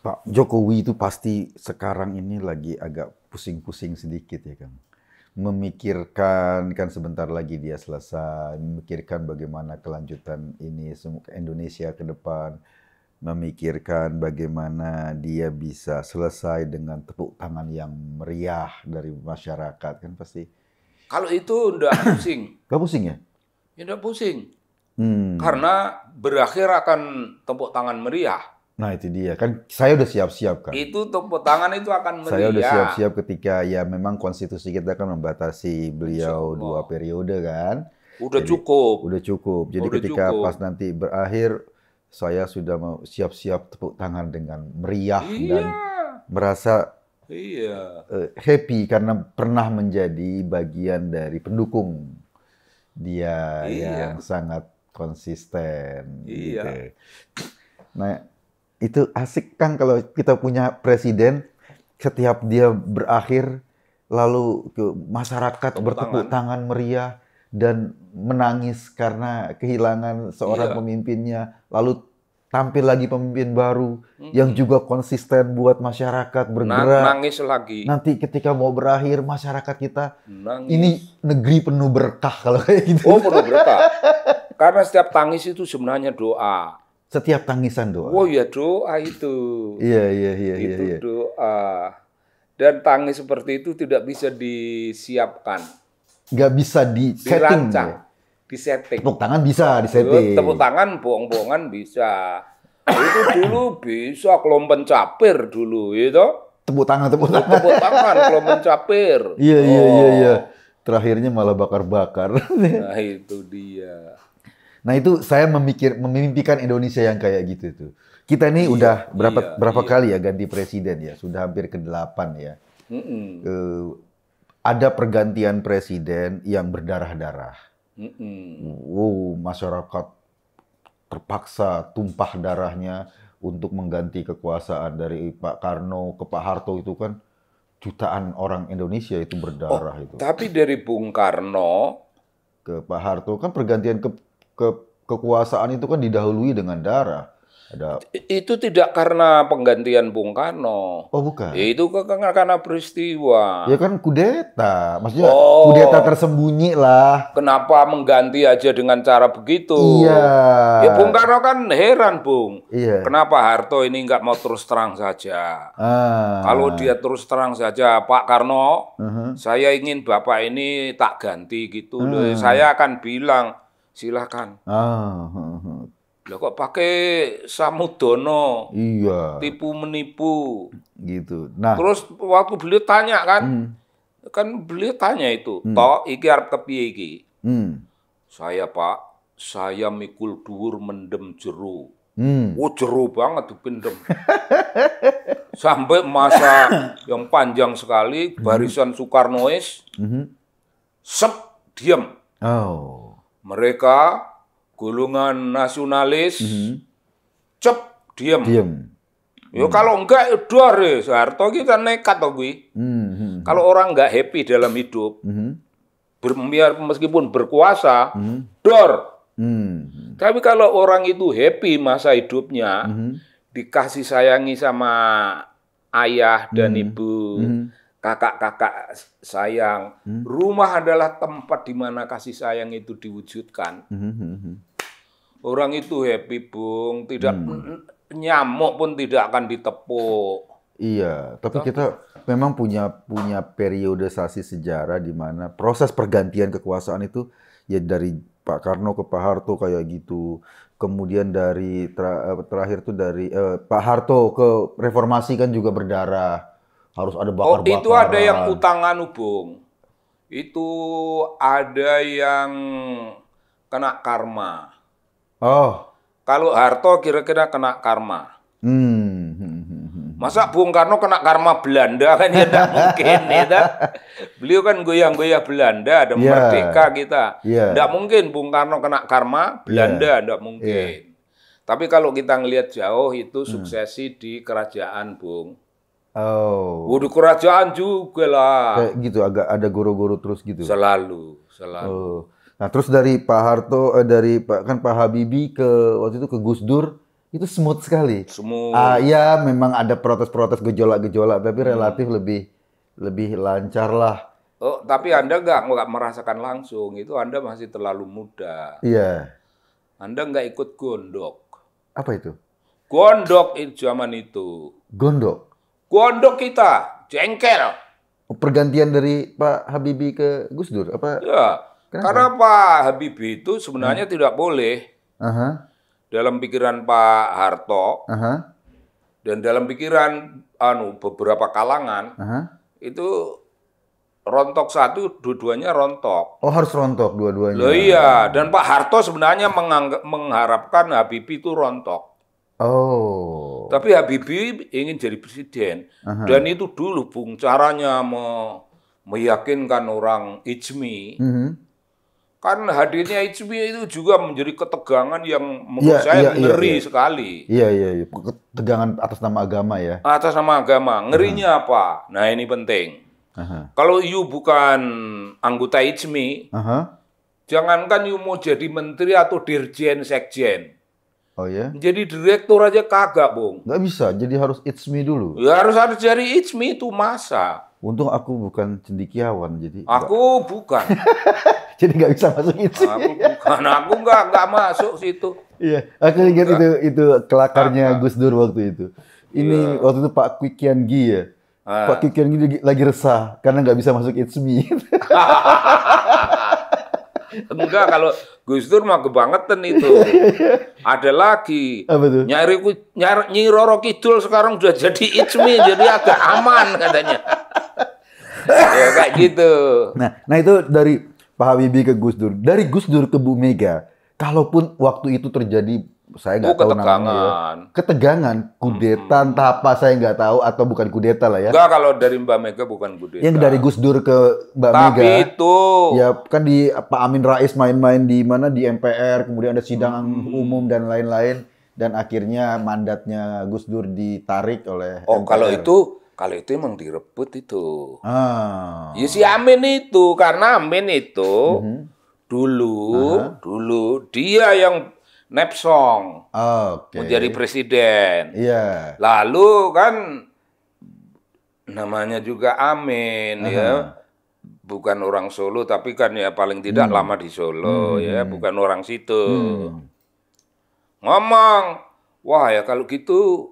Pak Jokowi itu pasti sekarang ini lagi agak pusing-pusing sedikit ya Kang. Memikirkan, kan sebentar lagi dia selesai, memikirkan bagaimana kelanjutan ini Indonesia ke depan, memikirkan bagaimana dia bisa selesai dengan tepuk tangan yang meriah dari masyarakat, kan pasti. Kalau itu enggak pusing. Gak pusing ya? Ya enggak pusing. Hmm. Karena berakhir akan tepuk tangan meriah. Nah itu dia, kan saya udah siap-siap kan. Itu tepuk tangan itu akan meriah. Saya udah siap-siap ketika ya memang konstitusi kita kan membatasi beliau 2 periode kan. Udah Jadi, cukup. Udah cukup. Jadi Udah ketika cukup. pas nanti berakhir, saya sudah mau siap-siap tepuk tangan dengan meriah dan merasa Iya. happy karena pernah menjadi bagian dari pendukung dia yang sangat konsisten. Iya. Gitu. Nah, itu asik kan kalau kita punya presiden, setiap dia berakhir, lalu ke masyarakat bertepuk tangan meriah dan menangis karena kehilangan seorang pemimpinnya, lalu tampil lagi pemimpin baru yang juga konsisten buat masyarakat bergerak. Nangis lagi. Nanti ketika mau berakhir, masyarakat kita, ini negeri penuh berkah kalau kayak gitu. Oh, penuh berkah. Karena setiap tangis itu sebenarnya doa. Setiap tangisan doa. Oh ya doa itu. Iya. Itu doa. Dan tangis seperti itu tidak bisa disiapkan. Nggak bisa di-setting. Dirancang. Disetting. Tepuk tangan bisa disetting. Tepuk tangan, bohong-bohongan bisa. Itu dulu bisa kelompen capir dulu, itu. Tepuk tangan. Tepuk tangan, kelompen capir. Iya. Terakhirnya malah bakar-bakar. Nah itu dia. Nah itu saya memimpikan Indonesia yang kayak gitu tuh. Kita ini udah berapa kali ya ganti presiden ya? Sudah hampir ke-8 ya. Ada pergantian presiden yang berdarah-darah. Masyarakat terpaksa tumpah darahnya untuk mengganti kekuasaan dari Pak Karno ke Pak Harto itu kan jutaan orang Indonesia itu berdarah itu. Tapi dari Bung Karno ke Pak Harto kan pergantian kekuasaan itu kan didahului dengan darah. Itu tidak karena penggantian Bung Karno. Oh bukan. Itu karena peristiwa. Ya kan kudeta. Maksudnya kudeta tersembunyi lah. Kenapa mengganti aja dengan cara begitu? Iya. Ya Bung Karno kan heran, Bung. Iya. Kenapa Harto ini nggak mau terus terang saja? Kalau dia terus terang saja, Pak Karno, saya ingin Bapak ini tak ganti gitu. Saya akan bilang, silakan. Lah kok pakai Samudono? Iya. Tipu menipu. Gitu. Nah. Terus waktu beliau tanya kan, kan beliau tanya itu, toh iki arep kepiye iki? Saya Pak, saya mikul dhuwur mendem jero. Oh jero banget dipendem. Sampai masa yang panjang sekali, barisan Soekarnois, sep, diam. Mereka golongan nasionalis, cep, diam. Yo kalau enggak, dor ya. Soeharto kita nekat toh gue. Kalau orang enggak happy dalam hidup, meskipun berkuasa, dor. Tapi kalau orang itu happy masa hidupnya, dikasih sayangi sama ayah dan ibu, kakak-kakak sayang, rumah adalah tempat di mana kasih sayang itu diwujudkan. Orang itu happy, Bung, tidak nyamuk pun tidak akan ditepuk. Iya, tapi kita memang punya periodisasi sejarah di mana proses pergantian kekuasaan itu ya dari Pak Karno ke Pak Harto kayak gitu. Kemudian dari terakhir tuh dari Pak Harto ke reformasi kan juga berdarah. Harus ada bakar-bakaran. Oh, itu ada yang utangan, Bung. Itu ada yang kena karma. Oh. Kalau Harto kira-kira kena karma. Masa Bung Karno kena karma Belanda kan ya tidak mungkin ya. Beliau kan goyang-goyang Belanda, ada merdeka kita. Tidak mungkin Bung Karno kena karma Belanda, tidak mungkin. Tapi kalau kita ngelihat jauh itu suksesi di kerajaan, Bung. Di kerajaan juga lah. Kayak gitu, agak ada goro-goro terus gitu. Selalu. Nah terus dari Pak Harto, Pak Habibie ke waktu itu ke Gus Dur, Itu smooth sekali. Smooth. Ya memang ada protes-protes, gejolak-gejolak, tapi relatif lebih lancar lah. Oh, tapi Anda nggak merasakan langsung, itu Anda masih terlalu muda. Iya. Anda nggak ikut gondok. Apa itu? Gondok itu zaman itu. Gondok? Gondok kita, jengkel. Pergantian dari Pak Habibie ke Gus Dur? Apa? Ya, karena Pak Habibie itu sebenarnya tidak boleh. Dalam pikiran Pak Harto, dan dalam pikiran beberapa kalangan, itu rontok satu, dua-duanya rontok. Oh, harus rontok dua-duanya. Loh iya, dan Pak Harto sebenarnya mengharapkan Habibie itu rontok. Oh. Tapi Habibie ingin jadi presiden. Dan itu dulu, Bung, caranya meyakinkan orang Ijmi. Kan hadirnya Ijmi itu juga menjadi ketegangan yang menurut saya ngeri sekali. Iya. Ketegangan atas nama agama ya. Atas nama agama. Ngerinya apa? Nah, ini penting. Kalau you bukan anggota Ijmi, jangankan you mau jadi menteri atau dirjen sekjen. Oh ya? Jadi direktur aja kagak, Bung. Nggak bisa, jadi harus Ijmi dulu. Ya harus jadi Ijmi itu masa. Untung aku bukan cendekiawan, jadi. Aku bukan. Jadi nggak bisa masuk Ijmi. Aku nggak masuk situ. Iya, aku ingat itu kelakarnya Gus Dur waktu itu. Ini waktu itu Pak Kwi Kian Gi ya. Pak Kwi Kian Gi lagi resah karena nggak bisa masuk Ijmi. Enggak, kalau Gus Dur mah kebangetan itu. Ada lagi. Apa tuh? Nyi Roro Kidul sekarang udah jadi Ijmi, jadi agak aman katanya. Ya kayak gitu. Nah itu dari Pak Habibie ke Gus Dur. Dari Gus Dur ke Bu Mega, kalaupun waktu itu terjadi, saya nggak tahu namanya ya. Ketegangan, kudeta, entah apa saya nggak tahu, atau bukan kudeta lah ya. Enggak, kalau dari Mbak Mega bukan kudeta. Yang dari Gus Dur ke Mbak Mega. Tapi itu. Ya kan di Pak Amin Rais main-main di mana, di MPR, kemudian ada sidang umum dan lain-lain. Dan akhirnya mandatnya Gus Dur ditarik oleh MPR. Kalau itu emang direbut itu. Ya si Amin itu, karena Amin itu dulu dia yang nepsong menjadi presiden. Iya. Lalu kan namanya juga Amin ya. Bukan orang Solo, tapi kan ya paling tidak lama di Solo ya, bukan orang situ. Ngomong, wah ya kalau gitu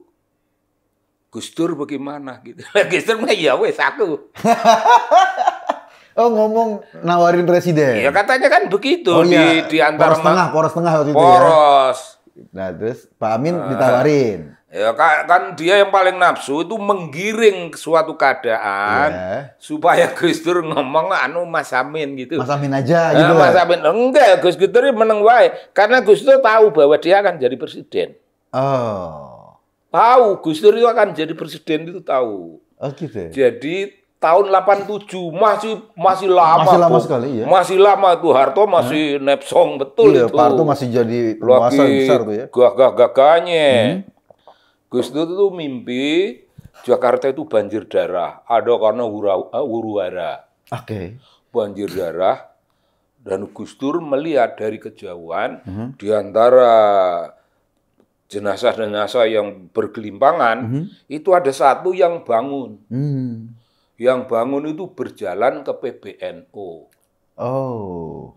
Gus Dur bagaimana gitu. Gus Dur mah ya wes aku. Oh, ngomong nawarin presiden. Ya katanya kan begitu di antara poros tengah waktu itu ya. Poros. Nah, terus Pak Amin ditawarin. Ya kan dia yang paling nafsu itu menggiring suatu keadaan supaya Gus Dur ngomong Mas Amin gitu. Mas Amin aja gitu. Mas Amin enggak, Gus Dur meneng wae karena Gus Dur tahu bahwa dia akan jadi presiden. Tahu, Gus Dur itu akan jadi presiden itu tahu. Oh gitu. Jadi tahun 87 masih lama. Masih lama sekali ya. Masih lama tuh, Harto masih nepsong betul itu. Pak Harto masih jadi penguasa besar tuh ya. Gagah-gagahnya. Gus Dur itu mimpi Jakarta itu banjir darah. Ada karena huru-hara. Oke. Banjir darah. Dan Gus Dur melihat dari kejauhan di antara jenazah-jenazah yang bergelimpangan, itu ada satu yang bangun. Yang bangun itu berjalan ke PBNU.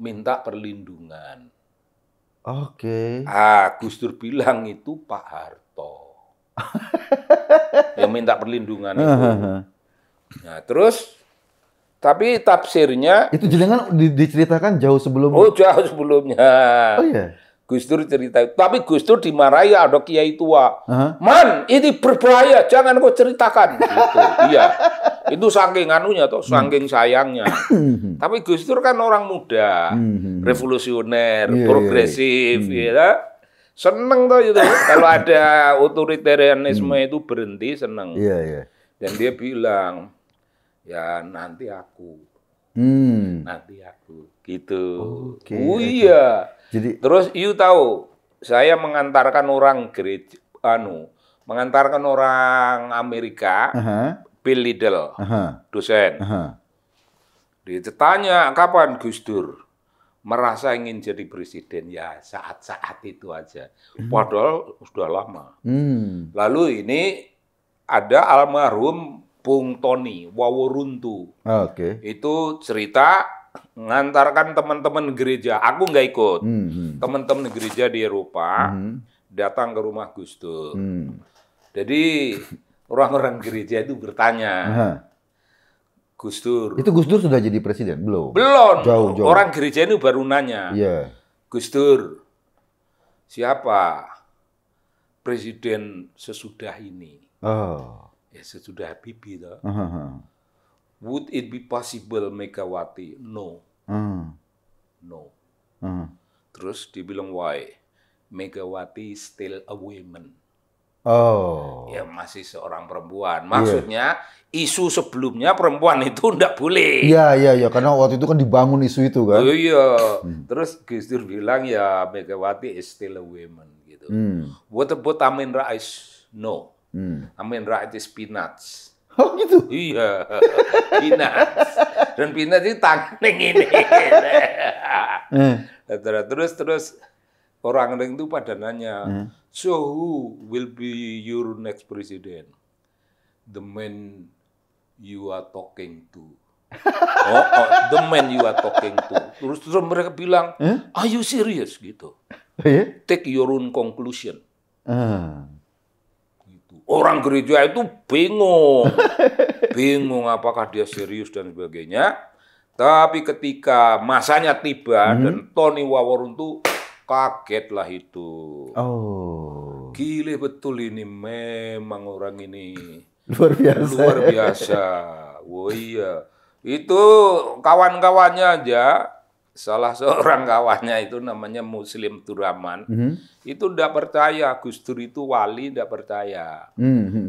Minta perlindungan. Oke. Gus Dur bilang itu Pak Harto. Yang minta perlindungan itu. Nah, terus, tapi tafsirnya... Itu jangan diceritakan jauh sebelum... Oh, jauh sebelumnya. Oh iya? Gus Dur cerita, tapi Gus Dur dimarahi ada kiai tua. Man, ini berbahaya, jangan kau ceritakan. Gitu. Iya, itu saking anunya tuh, saking sayangnya. Tapi Gus Dur kan orang muda, revolusioner, progresif, ya. Seneng tuh itu. Kalau ada otoritarianisme itu berhenti, seneng. Iya. Dan dia bilang, ya nanti aku, gitu. Oh iya. Jadi, terus you tahu, saya mengantarkan orang gereja, mengantarkan orang Amerika, Bill Liddell, dosen. Dia tanya, kapan Gus Dur merasa ingin jadi presiden ya saat-saat itu aja. Padahal sudah lama. Lalu ini ada almarhum Bung Tony Waworuntu. Oke. Itu cerita ngantarkan teman-teman gereja. Aku nggak ikut. Teman-teman gereja di Eropa datang ke rumah Gus Dur. Jadi orang-orang gereja itu bertanya, Gus Dur. Itu Gus Dur sudah jadi presiden? Belum? Belum. Jauh. Orang gereja ini baru nanya. Iya. Gus Dur, siapa presiden sesudah ini? Oh. Ya sesudah Habibie toh. Would it be possible Megawati? No. No. Terus dibilang why? Megawati still a woman. Oh. Ya masih seorang perempuan. Maksudnya isu sebelumnya perempuan itu enggak boleh. Iya. Karena waktu itu kan dibangun isu itu kan. Oh iya. Terus Gus Dur bilang ya Megawati is still a woman gitu. What about Amin Rais? No. Amin Rais is peanuts. Oh gitu? Iya. Peanuts. Dan peanuts itu tangan yang ini. Terus orang itu pada nanya, so who will be your next president? The man you are talking to. The man you are talking to. Terus mereka bilang, are you serious gitu? Take your own conclusion. Gitu. Orang gereja itu bingung, apakah dia serius dan sebagainya. Tapi ketika masanya tiba dan Tony Waworuntu kagetlah itu. Oh. Gile betul ini, memang orang ini luar biasa. Oh iya. Itu kawan-kawannya aja, salah seorang kawannya itu namanya Muslim Turaman. Itu tidak percaya Gus Dur itu wali, tidak percaya.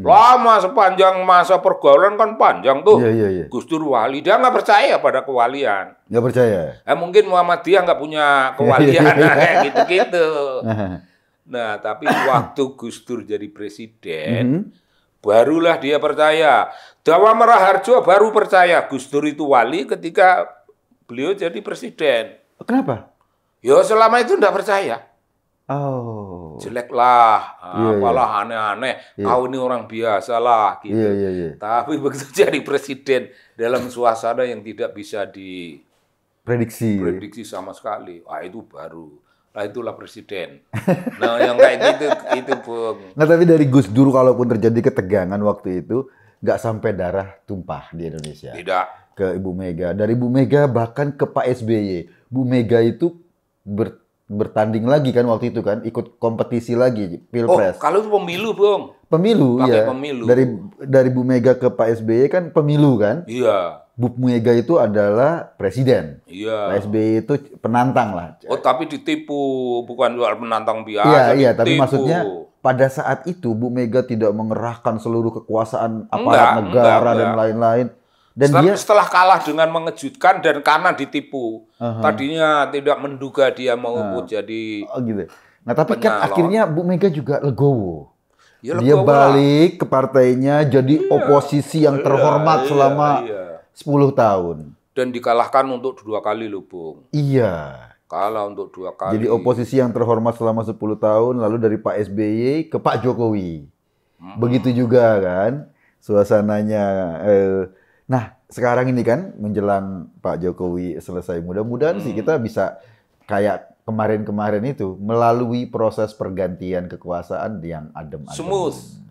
Lama sepanjang masa pergaulan kan panjang tuh. Iya. Gus Dur wali, dia nggak percaya pada kewalian. Nggak percaya? Mungkin Muhammadiyah nggak punya kewalian, kayak gitu-gitu. Nah, tapi waktu Gus Dur jadi presiden, barulah dia percaya. Dawa Meraharjo baru percaya Gus Dur itu wali ketika beliau jadi presiden. Kenapa? Ya selama itu enggak percaya. Oh. Jelek lah, apalah aneh-aneh. Kau ini orang biasa lah gitu. Iya. Tapi begitu jadi presiden dalam suasana yang tidak bisa diprediksi sama sekali. Itu baru. Itulah presiden. Nah, yang kayak gitu itu, Bung. Nah, tapi dari Gus Dur kalaupun terjadi ketegangan waktu itu nggak sampai darah tumpah di Indonesia. Tidak. Ke Ibu Mega. Dari Ibu Mega bahkan ke Pak SBY. Bu Mega itu bertanding lagi kan waktu itu kan, ikut kompetisi lagi Pilpres. Kalau itu pemilu, Bung. Pemilu, iya. Pemilu. Dari Bu Mega ke Pak SBY kan pemilu kan? Iya. Bu Mega itu adalah presiden. Iya. Pak SBY itu penantang lah. Tapi ditipu, bukan jual penantang biasa. Iya, tapi maksudnya pada saat itu Bu Mega tidak mengerahkan seluruh kekuasaan aparat negara dan lain-lain. Dan setelah kalah dengan mengejutkan dan karena ditipu, tadinya tidak menduga dia mau jadi gitu. Nah, tapi kan akhirnya Bu Mega juga legowo. Ya, dia balik ke partainya jadi oposisi yang terhormat selama 10 tahun. Dan dikalahkan untuk 2 kali loh, Bung. Iya. Kalah untuk 2 kali. Jadi oposisi yang terhormat selama 10 tahun, lalu dari Pak SBY ke Pak Jokowi. Begitu juga kan suasananya. Nah, sekarang ini kan menjelang Pak Jokowi selesai, mudah-mudahan sih kita bisa kayak kemarin-kemarin itu melalui proses pergantian kekuasaan yang adem-adem.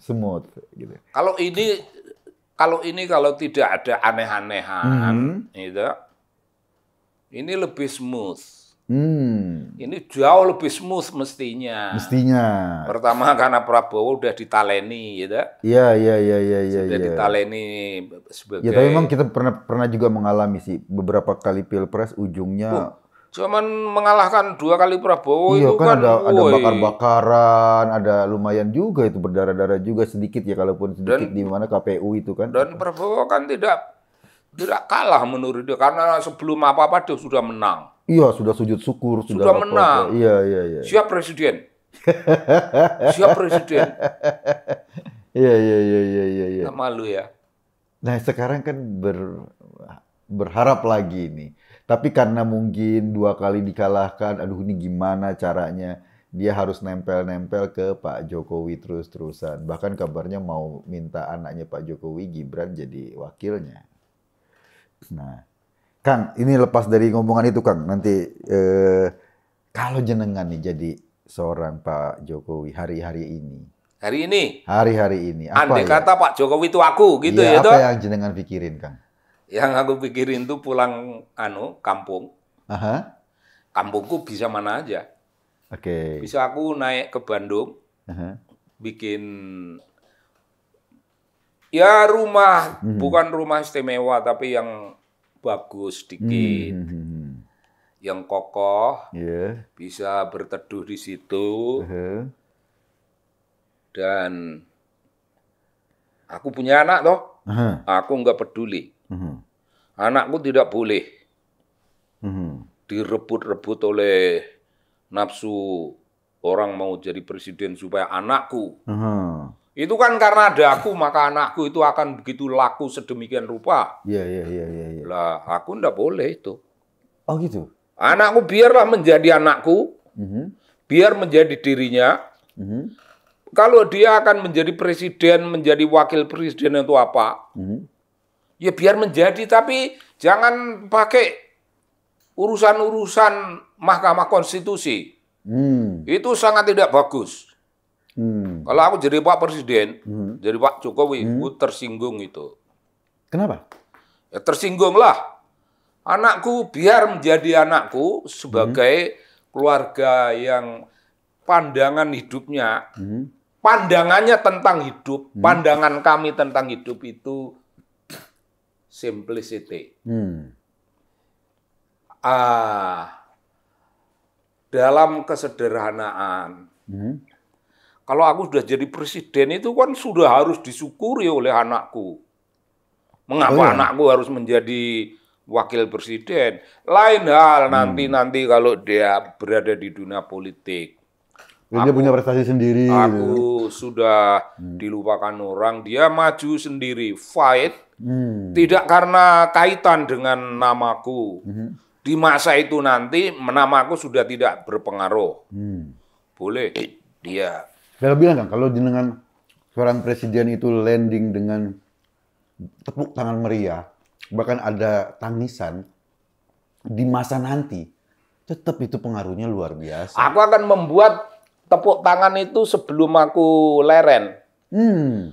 Smooth gitu. Kalau tidak ada aneh-anehan, gitu, ini lebih smooth. Ini jauh lebih smooth mestinya. Pertama karena Prabowo udah ditaleni, gitu. Iya. Sudah ditaleni sebagai. Ya, tapi memang kita pernah juga mengalami sih beberapa kali Pilpres ujungnya. Cuman mengalahkan 2 kali Prabowo itu kan ada bakar-bakaran, ada lumayan juga itu berdarah-darah juga sedikit ya, kalaupun sedikit di mana KPU itu kan. Dan Prabowo kan tidak kalah menurut dia karena sebelum apa-apa dia sudah menang. Iya, sudah sujud syukur, sudah menang. Iya. Siap presiden. Siap presiden. Iya. Nggak malu ya. Nah, sekarang kan berharap lagi nih. Tapi karena mungkin 2 kali dikalahkan, aduh ini gimana caranya? Dia harus nempel-nempel ke Pak Jokowi terus-terusan. Bahkan kabarnya mau minta anaknya Pak Jokowi, Gibran, jadi wakilnya. Nah, Kang, ini lepas dari ngomongan itu, Kang. Nanti kalau jenengan nih jadi seorang Pak Jokowi hari-hari ini. Hari ini? Hari-hari ini. Apa andai ya? kata Pak Jokowi itu aku, gitu ya? Apa yang jenengan pikirin, Kang? Yang aku pikirin tuh pulang kampung. Aha. Kampungku bisa mana aja. Oke. Bisa aku naik ke Bandung, bikin ya rumah, bukan rumah istimewa, tapi yang bagus sedikit, yang kokoh, bisa berteduh di situ. Dan aku punya anak toh, aku nggak peduli. Anakku tidak boleh direbut-rebut oleh nafsu orang mau jadi presiden supaya anakku. Itu kan karena ada aku, maka anakku itu akan begitu laku sedemikian rupa. Iya. Lah, aku ndak boleh itu. Oh gitu? Anakku biarlah menjadi anakku, biar menjadi dirinya. Kalau dia akan menjadi presiden, menjadi wakil presiden itu apa? Ya biar menjadi, tapi jangan pakai urusan-urusan Mahkamah Konstitusi. Itu sangat tidak bagus. Kalau aku jadi Pak Presiden, jadi Pak Jokowi, aku tersinggung itu. Kenapa? Ya tersinggunglah. Anakku biar menjadi anakku sebagai keluarga yang pandangan hidupnya, pandangannya tentang hidup, pandangan kami tentang hidup itu simplicity. Dalam kesederhanaan. Kalau aku sudah jadi presiden itu kan sudah harus disyukuri oleh anakku. Mengapa anakku harus menjadi wakil presiden? Lain hal nanti kalau dia berada di dunia politik. Dia punya prestasi sendiri. Aku sudah dilupakan orang, dia maju sendiri, fight. Tidak karena kaitan dengan namaku. Di masa itu nanti namaku sudah tidak berpengaruh. Boleh dia. Saya bilang kan, kalau dengan seorang presiden itu landing dengan tepuk tangan meriah, bahkan ada tangisan, di masa nanti, tetap itu pengaruhnya luar biasa. Aku akan membuat tepuk tangan itu sebelum aku leren.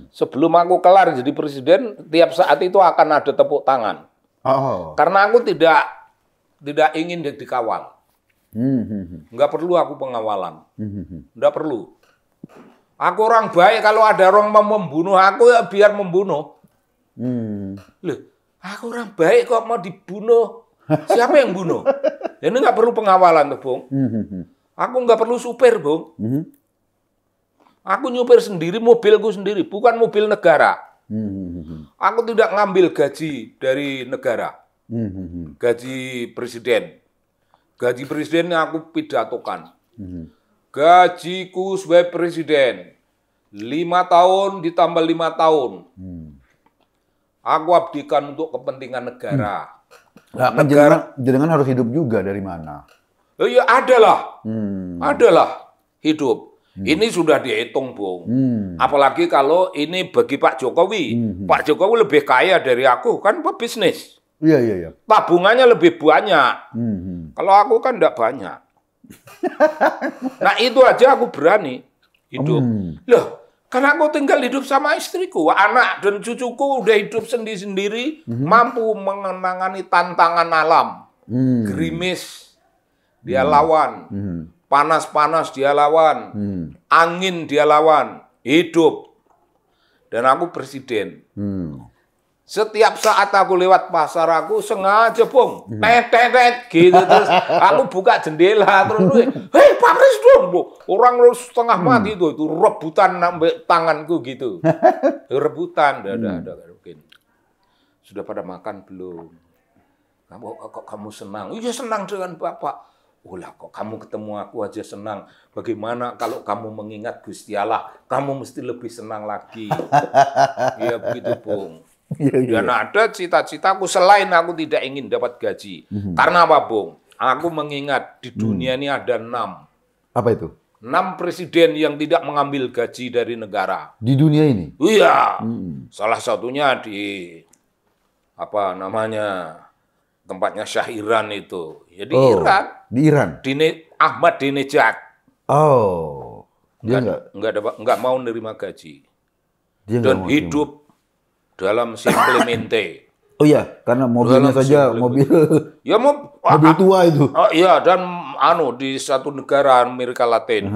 Sebelum aku kelar jadi presiden, tiap saat itu akan ada tepuk tangan. Karena aku tidak ingin dikawal. Nggak perlu aku pengawalan. Nggak perlu. Aku orang baik, kalau ada orang mau membunuh aku, ya biar membunuh. Loh, aku orang baik kok mau dibunuh. Siapa yang bunuh? Ini nggak perlu pengawalan tuh, Bung. Aku nggak perlu supir, Bung. Aku nyupir sendiri, mobilku sendiri, bukan mobil negara. Aku tidak ngambil gaji dari negara. Gaji presiden. Gaji presiden yang aku pidatokan. Gajiku sebagai presiden 5 tahun ditambah 5 tahun. Aku abdikan untuk kepentingan negara. Nah, kan jenengan harus hidup juga dari mana? Ya adalah. Adalah hidup. Ini sudah dihitung, Bung. Apalagi kalau ini bagi Pak Jokowi. Pak Jokowi lebih kaya dari aku, kan pebisnis. Iya. Tabungannya lebih banyak. Kalau aku kan enggak banyak. Nah itu aja aku berani hidup. Loh, karena aku tinggal hidup sama istriku, anak dan cucuku udah hidup sendiri-sendiri, mampu menangani tantangan alam. Gerimis dia lawan, panas-panas dia lawan, angin dia lawan, hidup. Dan aku presiden. Setiap saat aku lewat pasar, aku sengaja, Bung, tet gitu, terus aku buka jendela, terus, hei Pak Presiden, orang setengah mati itu rebutan nambah tanganku gitu, rebutan, ada mungkin. Sudah pada makan belum? Kok kamu senang? Iya senang dengan Bapak. Oh lah, kok kamu ketemu aku aja senang. Bagaimana kalau kamu mengingat Gusti Allah, kamu mesti lebih senang lagi. Iya begitu, Bung. Dan ada cita-citaku selain aku tidak ingin dapat gaji. Karena apa, Bung? Aku mengingat di dunia ini ada 6. Apa itu? 6 presiden yang tidak mengambil gaji dari negara. Di dunia ini? Iya. Salah satunya di apa namanya tempatnya Syahiran itu. Ya di Iran. Di Iran. Ahmadinejad. Oh. Dia nggak mau nerima gaji. Dia dan hidup dalam simplemente. Oh iya, karena mobilnya saja mobil. Ya mobil tua itu. Oh iya, dan di satu negara Amerika Latin.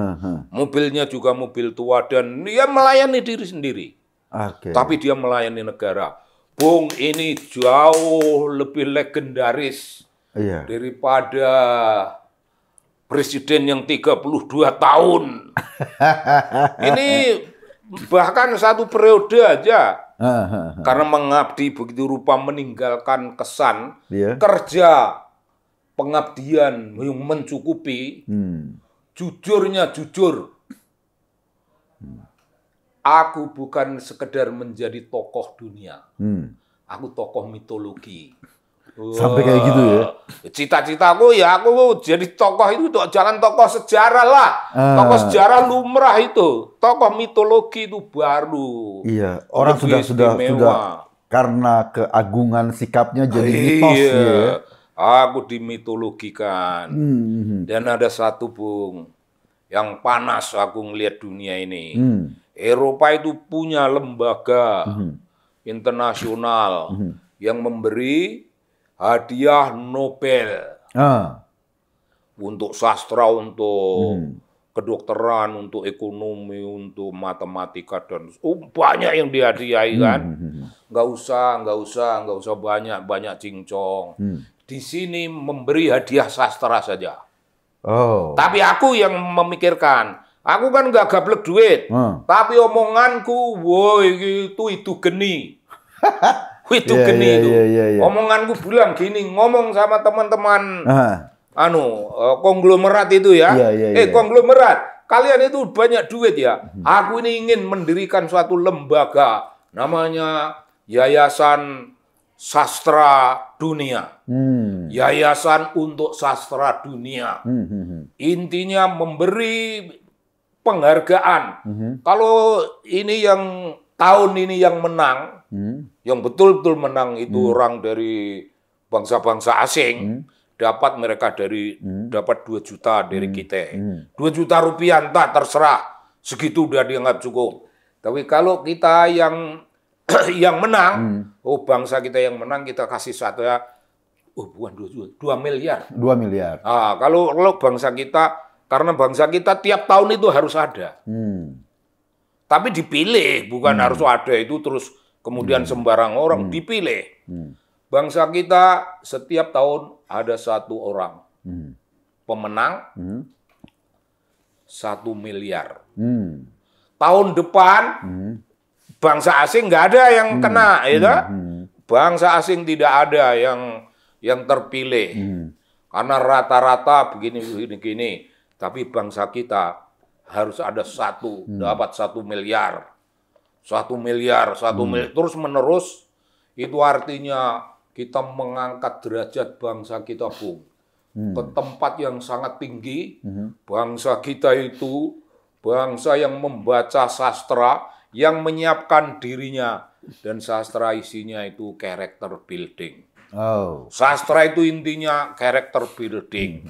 Mobilnya juga mobil tua dan dia melayani diri sendiri. Tapi dia melayani negara. Bung, ini jauh lebih legendaris daripada presiden yang 32 tahun. Ini bahkan satu periode aja. Karena mengabdi begitu rupa meninggalkan kesan kerja pengabdian yang mencukupi. Jujurnya jujur. Aku bukan sekedar menjadi tokoh dunia. Aku tokoh mitologi. Sampai kayak gitu ya? Cita-citaku ya aku jadi tokoh itu jangan tokoh sejarah lah. Tokoh sejarah lumrah itu. Tokoh mitologi itu baru. Iya, orang sudah karena keagungan sikapnya jadi mitos ya. Aku dimitologikan. Dan ada satu, Bung, yang panas aku ngelihat dunia ini. Eropa itu punya lembaga internasional yang memberi hadiah Nobel untuk sastra, untuk kedokteran, untuk ekonomi, untuk matematika dan banyak yang dihadiahi kan. Nggak usah banyak cincong. Di sini memberi hadiah sastra saja. Tapi aku yang memikirkan. Aku kan nggak gablek duit, tapi omonganku, woi itu geni. Itu geni itu. Omonganku bilang gini, ngomong sama teman-teman konglomerat itu ya. Konglomerat, kalian itu banyak duit ya. Aku ini ingin mendirikan suatu lembaga namanya Yayasan Sastra Dunia. Yayasan untuk Sastra Dunia. Intinya memberi penghargaan. Kalau ini yang tahun ini yang menang, yang betul-betul menang itu orang dari bangsa-bangsa asing, dapat mereka dapat 2 juta dari kita. 2 juta rupiah entah terserah, segitu udah dianggap cukup. Tapi kalau kita yang menang, bangsa kita yang menang kita kasih satu ya, bukan 2 juta, 2 miliar. 2 miliar. Kalau bangsa kita, karena bangsa kita tiap tahun itu harus ada. Tapi dipilih, bukan harus ada itu terus kemudian sembarang orang dipilih. Bangsa kita setiap tahun ada 1 orang. Pemenang 1 miliar. Tahun depan bangsa asing nggak ada yang kena, ya. Bangsa asing tidak ada yang terpilih. Karena rata-rata begini. Tapi bangsa kita harus ada dapat 1 miliar. 1 miliar, terus menerus. Itu artinya kita mengangkat derajat bangsa kita, Bung. Ke tempat yang sangat tinggi. Bangsa kita itu bangsa yang membaca sastra, yang menyiapkan dirinya. Dan sastra isinya itu character building. Sastra itu intinya character building.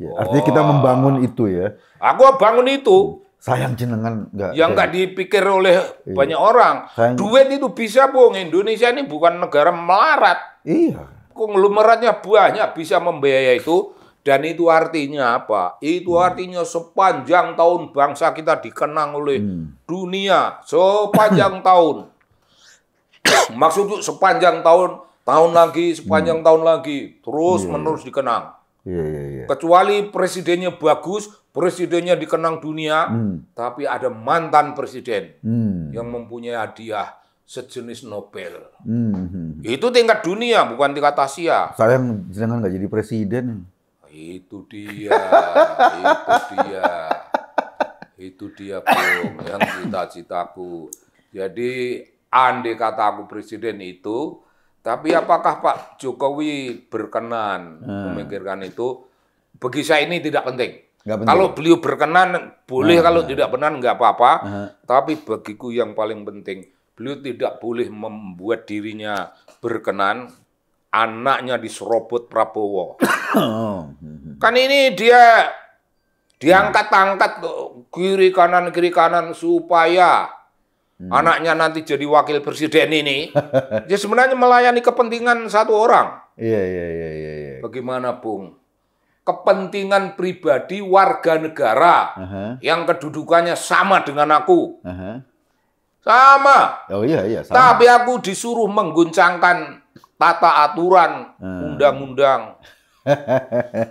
Artinya kita membangun itu ya. Aku bangun itu. Sayang jenengan nggak dipikir oleh banyak orang. Duit itu bisa, Bung. Indonesia ini bukan negara melarat. Iya. Konglomeratnya banyak bisa membiayai itu. Dan itu artinya apa? Itu artinya sepanjang tahun bangsa kita dikenang oleh dunia. Sepanjang tahun. Maksudnya sepanjang tahun lagi, sepanjang tahun lagi. Terus menerus dikenang. Kecuali presidennya bagus, presidennya dikenang dunia, tapi ada mantan presiden yang mempunyai hadiah sejenis Nobel. Itu tingkat dunia, bukan tingkat Asia. Sayang jangan nggak jadi presiden. Itu dia, Bung, yang cita-citaku. Jadi andai kata aku presiden itu, tapi apakah Pak Jokowi berkenan memikirkan itu? Bagi saya ini tidak penting. Kalau beliau berkenan, boleh. Kalau tidak benar, nggak apa-apa. Tapi bagiku yang paling penting, beliau tidak boleh membuat dirinya berkenan, anaknya diserobot Prabowo. Kan ini dia diangkat-angkat kiri kanan supaya anaknya nanti jadi wakil presiden ini. Dia sebenarnya melayani kepentingan satu orang. Iya. Bagaimana, Bung? Kepentingan pribadi warga negara yang kedudukannya sama dengan aku. Sama. Oh iya, sama. Tapi aku disuruh mengguncangkan tata aturan undang-undang.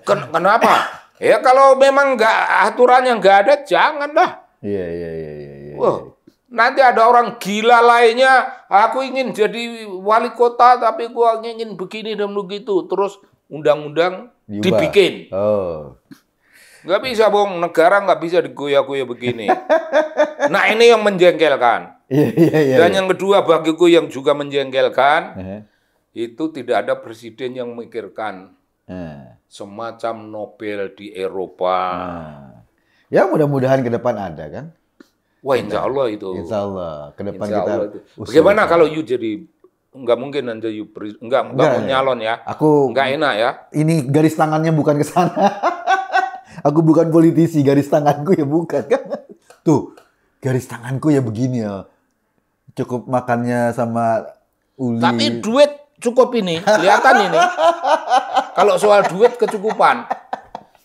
Kenapa? Ya kalau memang aturannya nggak ada, janganlah. Iya. Wah, nanti ada orang gila lainnya, aku ingin jadi wali kota, tapi gua ingin begini dan begitu. Terus undang-undang dibikin. Nggak bisa, Bung. Negara nggak bisa digoyah-goyah begini. Nah, ini yang menjengkelkan. Iya. Dan yang kedua bagiku yang juga menjengkelkan, itu tidak ada presiden yang memikirkan semacam Nobel di Eropa. Ya mudah-mudahan ke depan ada kan. Wah, insya Allah itu. Insya Allah ke depan kita. Bagaimana kalau you jadi nggak mungkin nanti you nggak mau nyalon ya? Aku nggak enak ya. Ini garis tangannya bukan ke sana. Aku bukan politisi, garis tanganku ya bukan kan. Tuh, garis tanganku ya begini ya. Cukup makannya sama uli. Tapi duit cukup ini, kelihatan ini. Kalau soal duit kecukupan.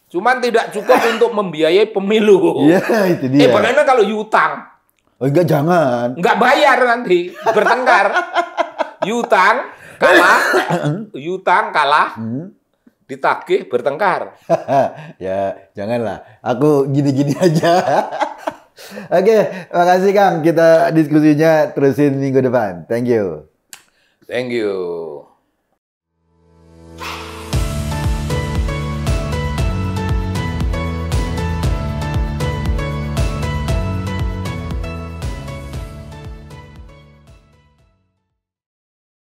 Cuman tidak cukup untuk membiayai pemilu. Iya, itu dia. Bagaimana kalau yutang? Oh enggak, jangan. Enggak bayar nanti, bertengkar. Yutang kalah, ditagih, bertengkar. Ya, janganlah. Aku gini-gini aja. Oke, makasih Kang. Kita diskusinya terusin minggu depan. Thank you. Thank you.